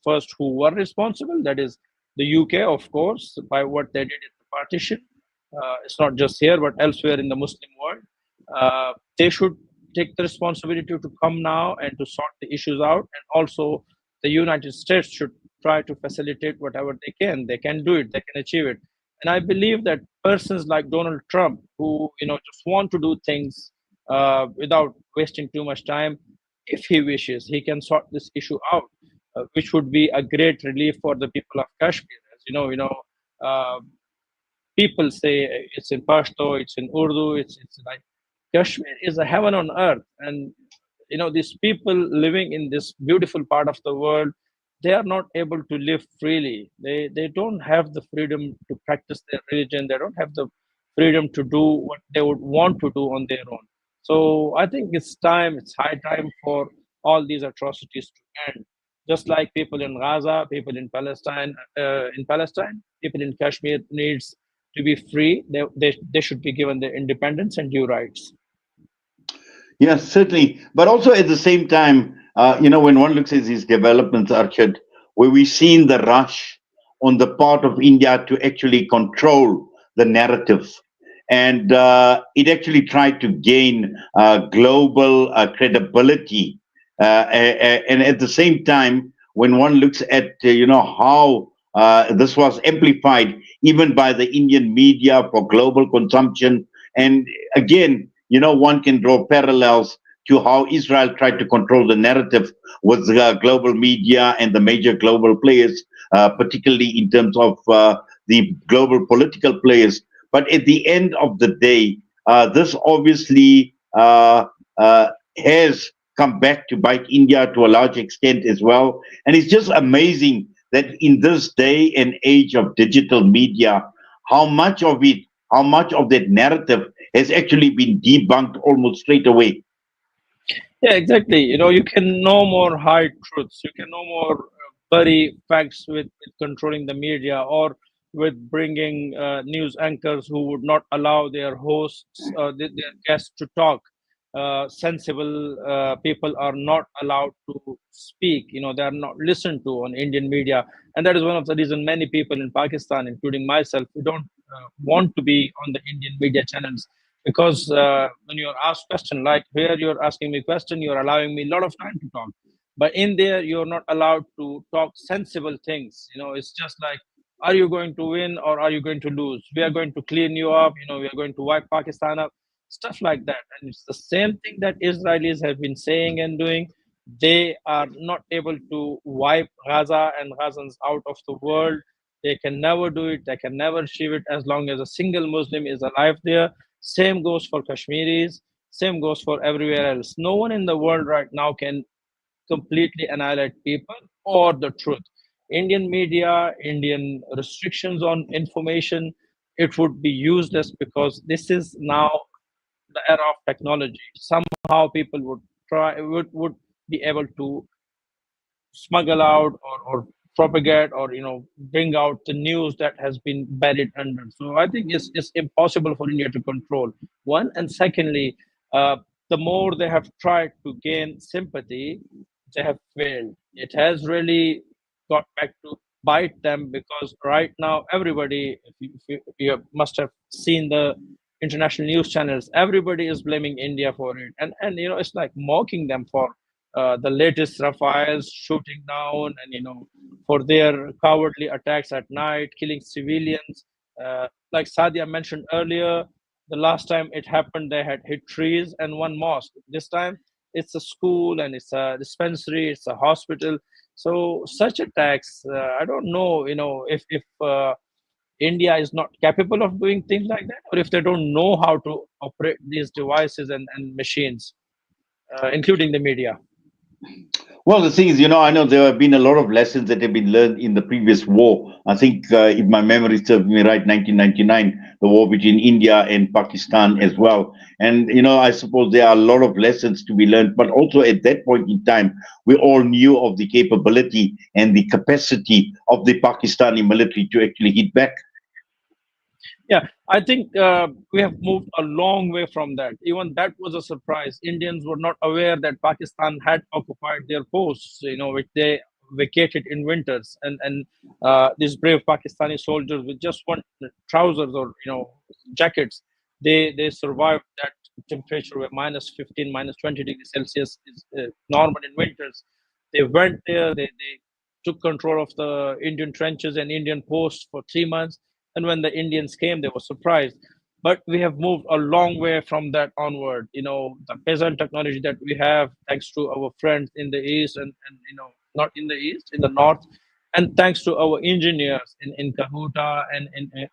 [SPEAKER 2] first who were responsible, that is the UK, of course, by what they did in the partition. It's not just here, but elsewhere in the Muslim world. They should take the responsibility to come now and to sort the issues out. And also, the United States should try to facilitate whatever they can. They can do it. They can achieve it. And I believe that persons like Donald Trump, who just want to do things without wasting too much time, if he wishes, he can sort this issue out, which would be a great relief for the people of Kashmir. As uh, people say it's in Pashto, it's in Urdu, it's like Kashmir is a heaven on earth, and these people living in this beautiful part of the world, they are not able to live freely. They don't have the freedom to practice their religion. They don't have the freedom to do what they would want to do on their own. So I think it's high time for all these atrocities to end. Just like people in Gaza, people in Palestine, people in Kashmir needs to be free. They should be given their independence and due rights.
[SPEAKER 1] Yes, certainly. But also at the same time, when one looks at these developments, Archad, where we've seen the rush on the part of India to actually control the narrative and it actually tried to gain global credibility. And at the same time, when one looks at how this was amplified even by the Indian media for global consumption, and again, one can draw parallels to how Israel tried to control the narrative with global media and the major global players, particularly in terms of the global political players. But at the end of the day, this obviously has come back to bite India to a large extent as well. And it's just amazing that in this day and age of digital media, how much of it, how much of that narrative has actually been debunked almost straight away.
[SPEAKER 2] Yeah, exactly. You can no more hide truths. You can no more bury facts with controlling the media, or with bringing news anchors who would not allow their hosts, their guests to talk. Sensible people are not allowed to speak. They are not listened to on Indian media, and that is one of the reasons many people in Pakistan, including myself, who don't want to be on the Indian media channels, because when you're asked question like here, you're asking me question, you're allowing me a lot of time to talk, but in there you're not allowed to talk sensible things. It's just like, are you going to win or are you going to lose? We are going to clean you up, we are going to wipe Pakistan up, stuff like that. And it's the same thing that Israelis have been saying and doing. They are not able to wipe Gaza and Gazans out of the world. They can never do it. They can never achieve it as long as a single Muslim is alive there. Same goes for Kashmiris. Same goes for everywhere else. No one in the world right now can completely annihilate people or the truth. Indian media, Indian restrictions on information, it would be useless, because this is now the era of technology. Somehow people would be able to smuggle out, or propagate, or bring out the news that has been buried under. So I think it's impossible for India to control, one. And secondly, the more they have tried to gain sympathy, they have failed. It has really got back to bite them, because right now everybody, if you must have seen the international news channels, everybody is blaming India for it, and it's like mocking them for the latest Rafales shooting down, and for their cowardly attacks at night, killing civilians. Like Sadia mentioned earlier, the last time it happened, they had hit trees and one mosque. This time, it's a school and it's a dispensary, it's a hospital. So such attacks, I don't know, if India is not capable of doing things like that, or if they don't know how to operate these devices and machines, including the media.
[SPEAKER 1] Well, the thing is, I know there have been a lot of lessons that have been learned in the previous war. I think, if my memory serves me right, 1999, the war between India and Pakistan as well. And, I suppose there are a lot of lessons to be learned. But also at that point in time, we all knew of the capability and the capacity of the Pakistani military to actually hit back.
[SPEAKER 2] Yeah, I think we have moved a long way from that. Even that was a surprise. Indians were not aware that Pakistan had occupied their posts, which they vacated in winters. And these brave Pakistani soldiers with just one trousers, or jackets, they survived that temperature where minus 15, minus 20 degrees Celsius is normal in winters. They went there. They took control of the Indian trenches and Indian posts for 3 months, and when the Indians came, they were surprised. But we have moved a long way from that onward. The peasant technology that we have, thanks to our friends in the east, and not in the east, in the north, and thanks to our engineers in Kahuta, and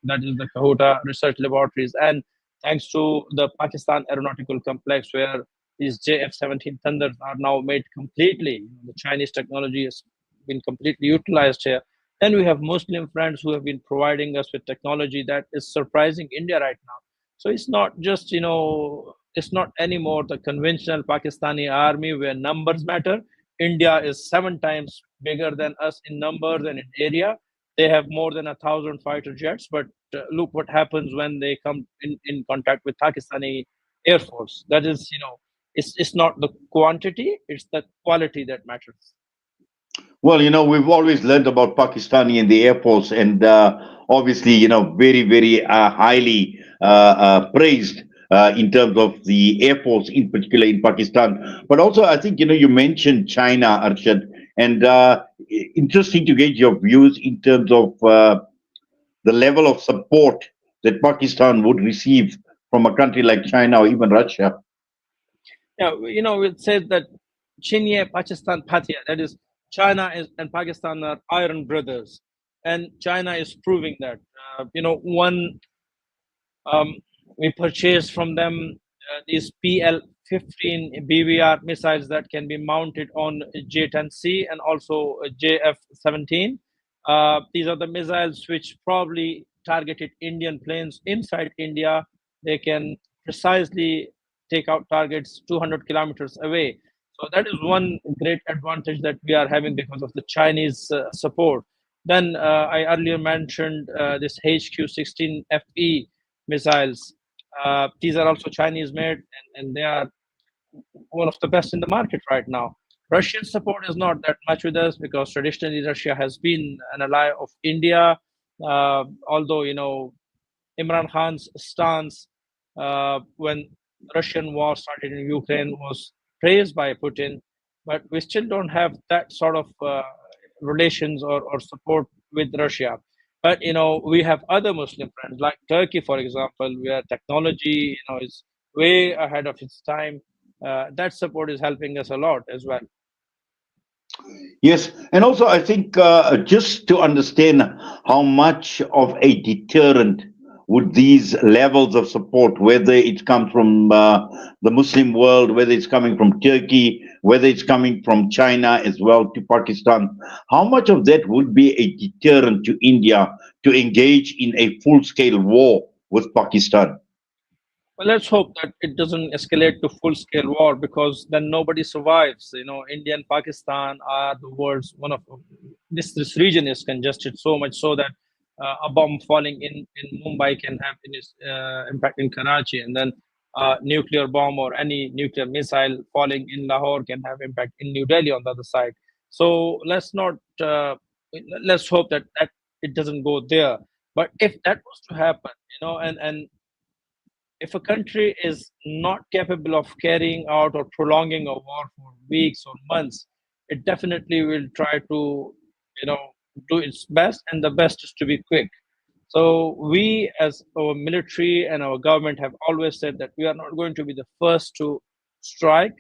[SPEAKER 2] that is the Kahuta Research Laboratories, and thanks to the Pakistan Aeronautical Complex, where these JF-17 Thunders are now made completely. The Chinese technology has been completely utilized here. Then we have Muslim friends who have been providing us with technology that is surprising India right now. So it's not just, it's not anymore the conventional Pakistani army where numbers matter. India is 7 times bigger than us in numbers and in area. They have more than 1,000 fighter jets, but look what happens when they come in contact with Pakistani Air Force. That is, it's not the quantity, it's the quality that matters.
[SPEAKER 1] Well, we've always learned about Pakistani in the Air Force, and obviously, very, very highly praised in terms of the Air Force, in particular in Pakistan. But also, I think, you mentioned China, Arshad, and interesting to get your views in terms of the level of support that Pakistan would receive from a country like China or even Russia.
[SPEAKER 2] Yeah, it says that Chinye, Pakistan, Patia, that is, and Pakistan are iron brothers. And China is proving that. One, we purchased from them these PL-15 BVR missiles that can be mounted on J-10C and also JF-17. These are the missiles which probably targeted Indian planes inside India. They can precisely take out targets 200 kilometers away. So that is one great advantage that we are having because of the Chinese support. Then I earlier mentioned this HQ-16FE missiles. These are also Chinese made, and they are one of the best in the market right now. Russian support is not that much with us because traditionally Russia has been an ally of India. Although Imran Khan's stance when Russian war started in Ukraine was praised by Putin, but we still don't have that sort of relations or support with Russia. But we have other Muslim friends like Turkey, for example, where technology is way ahead of its time. That support is helping us a lot as well.
[SPEAKER 1] Yes, and also I think just to understand how much of a deterrent would these levels of support, whether it comes from the Muslim world, whether it's coming from Turkey, whether it's coming from China as well to Pakistan, how much of that would be a deterrent to India to engage in a full-scale war with Pakistan?
[SPEAKER 2] Well, let's hope that it doesn't escalate to full-scale war because then nobody survives. India and Pakistan are the world's one of this region is congested so much so that a bomb falling in Mumbai can have impact in Karachi, and then nuclear bomb or any nuclear missile falling in Lahore can have impact in New Delhi on the other side. So let's hope that it doesn't go there. But if that was to happen, and if a country is not capable of carrying out or prolonging a war for weeks or months, it definitely will try to, do its best, and the best is to be quick. So we, as our military and our government, have always said that we are not going to be the first to strike.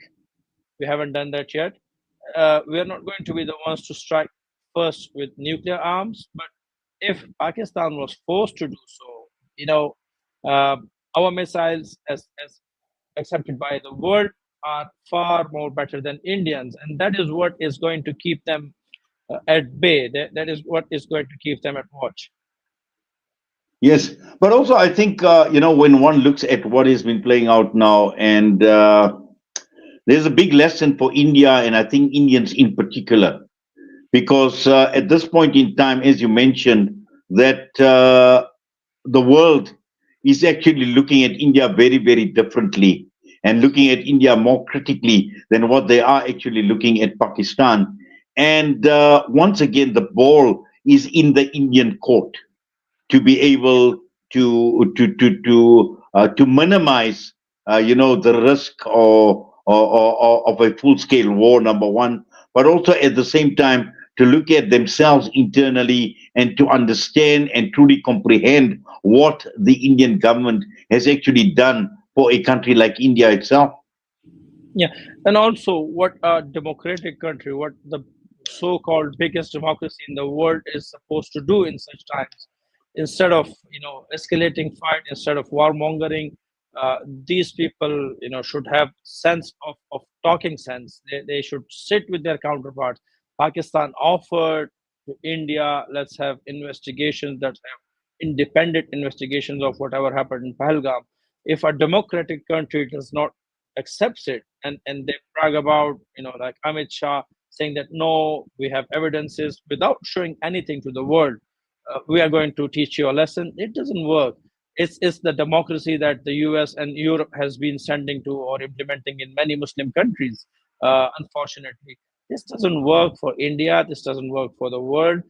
[SPEAKER 2] We haven't done that yet. We are not going to be the ones to strike first with nuclear arms, but if Pakistan was forced to do so, uh, our missiles, as accepted by the world, are far more better than Indians, and that is what is going to keep them at bay. That is what is going to keep them at watch.
[SPEAKER 1] Yes, but also I think when one looks at what has been playing out now, and there's a big lesson for India, and I think Indians in particular, because at this point in time, as you mentioned, that the world is actually looking at India very, very differently and looking at India more critically than what they are actually looking at Pakistan. And once again, the ball is in the Indian court to be able to minimize the risk or of a full scale war, number one, but also at the same time to look at themselves internally and to understand and truly comprehend what the Indian government has actually done for a country like India itself.
[SPEAKER 2] Yeah, and also what a democratic country, what the so-called biggest democracy in the world is supposed to do in such times. Instead of escalating fight, instead of warmongering, these people should have sense of talking sense. They should sit with their counterparts. Pakistan offered to India, let's have investigations, let's have independent investigations of whatever happened in Pahalgam. If a democratic country does not accepts it, and they brag about like Amit Shah saying that no, we have evidences without showing anything to the world, we are going to teach you a lesson. It doesn't work. It's the democracy that the US and Europe has been sending to or implementing in many Muslim countries, unfortunately. This doesn't work for India. This doesn't work for the world.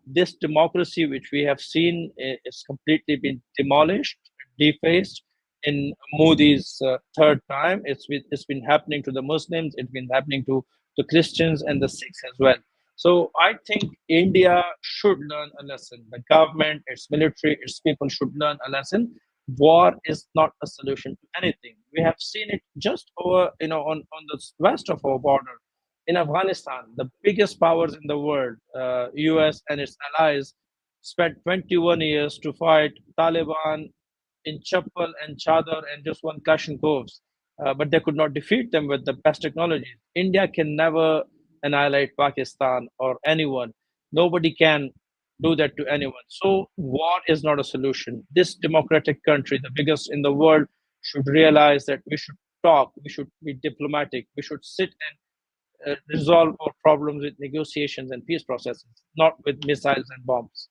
[SPEAKER 2] This democracy, which we have seen, is completely been demolished, defaced in Modi's third time. It's been happening to the Muslims. It's been happening to the Christians and the Sikhs as well. So I think India should learn a lesson. The government, its military, its people should learn a lesson. War is not a solution to anything. We have seen it just over, on the west of our border in Afghanistan. The biggest powers in the world, US and its allies, spent 21 years to fight Taliban in Chappal and Chadar and just one Kalashnikovs. But they could not defeat them with the best technologies. India can never annihilate Pakistan or anyone. Nobody can do that to anyone. So war is not a solution. This democratic country, the biggest in the world, should realize that we should talk, we should be diplomatic, we should sit and resolve our problems with negotiations and peace processes, not with missiles and bombs.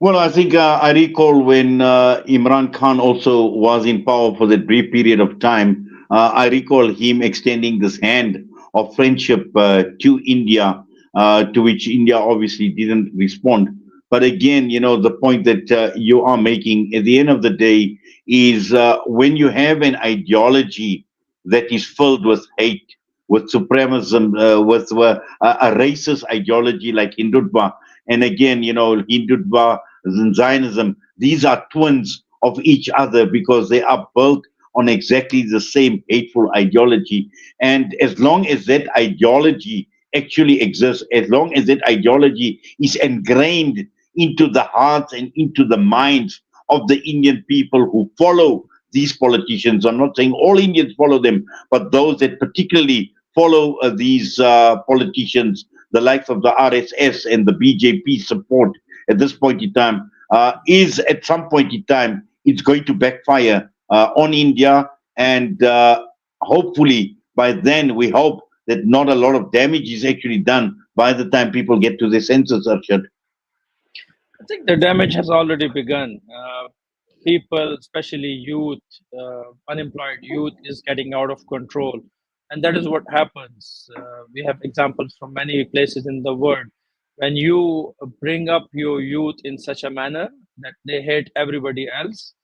[SPEAKER 1] Well, I think I recall when Imran Khan also was in power for that brief period of time. I recall him extending this hand of friendship to India, to which India obviously didn't respond. But again, the point that you are making at the end of the day is when you have an ideology that is filled with hate, with supremacism, with a racist ideology like Hindutva, and again, Hindutva and Zionism, these are twins of each other because they are built on exactly the same hateful ideology. And as long as that ideology actually exists, as long as that ideology is ingrained into the hearts and into the minds of the Indian people who follow these politicians, I'm not saying all Indians follow them, but those that particularly follow these politicians, the likes of the RSS and the BJP support at this point in time, is at some point in time, it's going to backfire on India. And hopefully by then, we hope that not a lot of damage is actually done by the time people get to their senses, Arshad.
[SPEAKER 2] I think the damage has already begun. People, especially youth, unemployed youth, is getting out of control. And that is what happens. We have examples from many places in the world. When you bring up your youth in such a manner that they hate everybody else,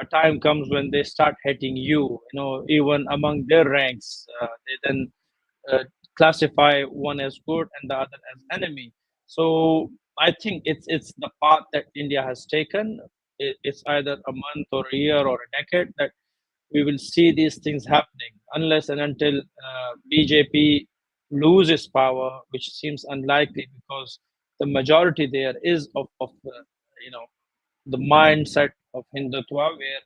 [SPEAKER 2] a time comes when they start hating you, even among their ranks. They then uh, classify one as good and the other as enemy. So I think it's the path that India has taken. It's either a month or a year or a decade that we will see these things happening unless and until BJP loses power, which seems unlikely because the majority there is of the mindset of Hindutva, where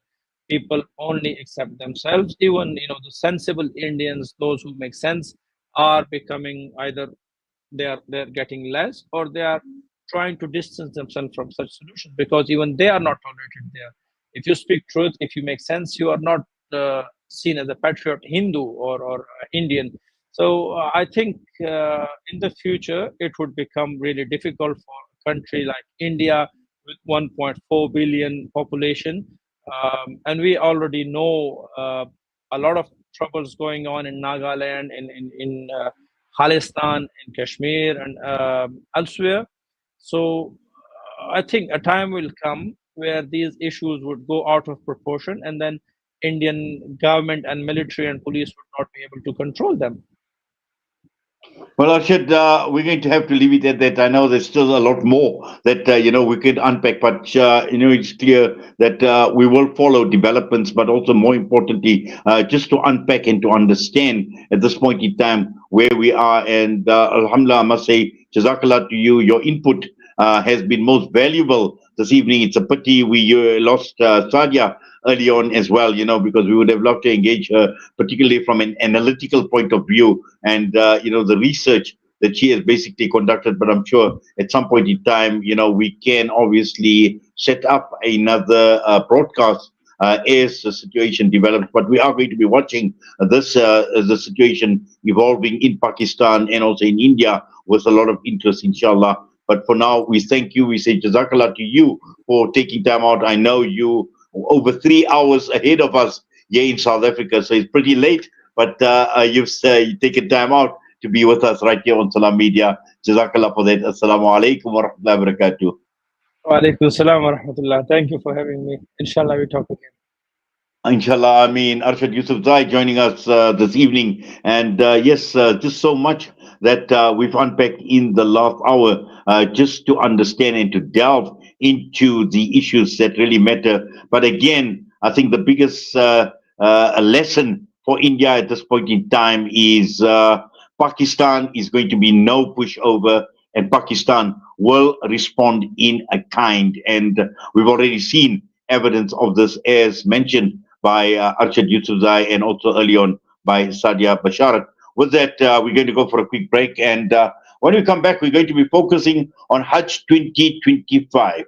[SPEAKER 2] people only accept themselves. Even the sensible Indians, those who make sense, are becoming either they're getting less or they are trying to distance themselves from such solutions because even they are not tolerated there. If you speak truth, if you make sense, you are not seen as a patriot Hindu or Indian. So I think in the future it would become really difficult for a country like India with 1.4 billion population, and we already know a lot of troubles going on in Nagaland, in Khalistan, in Kashmir, and elsewhere. So I think a time will come where these issues would go out of proportion, and then Indian government and military and police would not be able to control them.
[SPEAKER 1] Well, Arshad, we're going to have to leave it at that. I know there's still a lot more that we could unpack, but it's clear that we will follow developments, but also more importantly, just to unpack and to understand at this point in time where we are. And Alhamdulillah, I must say, Jazakallah to you. Your input has been most valuable this evening. It's a pity we lost Sadia early on as well, because we would have loved to engage her, particularly from an analytical point of view and, the research that she has basically conducted. But I'm sure at some point in time, we can obviously set up another broadcast as the situation develops. But we are going to be watching this the situation evolving in Pakistan and also in India with a lot of interest, inshallah. But for now, we thank you. We say Jazakallah to you for taking time out. I know you over 3 hours ahead of us here in South Africa, so it's pretty late, but you've taken time out to be with us right here on Salam Media. Jazakallah for that. Assalamu alaikum wa rahmatullahi wa barakatuh.
[SPEAKER 2] Wa alaikum salam wa rahmatullah. Thank you for having me. Inshallah, we talk again.
[SPEAKER 1] Inshallah, Arshad Yusufzai joining us this evening. And yes, just so much that we've unpacked in the last hour just to understand and to delve into the issues that really matter. But again, I think the biggest lesson for India at this point in time is Pakistan is going to be no pushover, and Pakistan will respond in a kind. And we've already seen evidence of this, as mentioned by Arshad Yusufzai and also early on by Sadia Basharat. With that, we're going to go for a quick break. And when we come back, we're going to be focusing on Hajj 2025.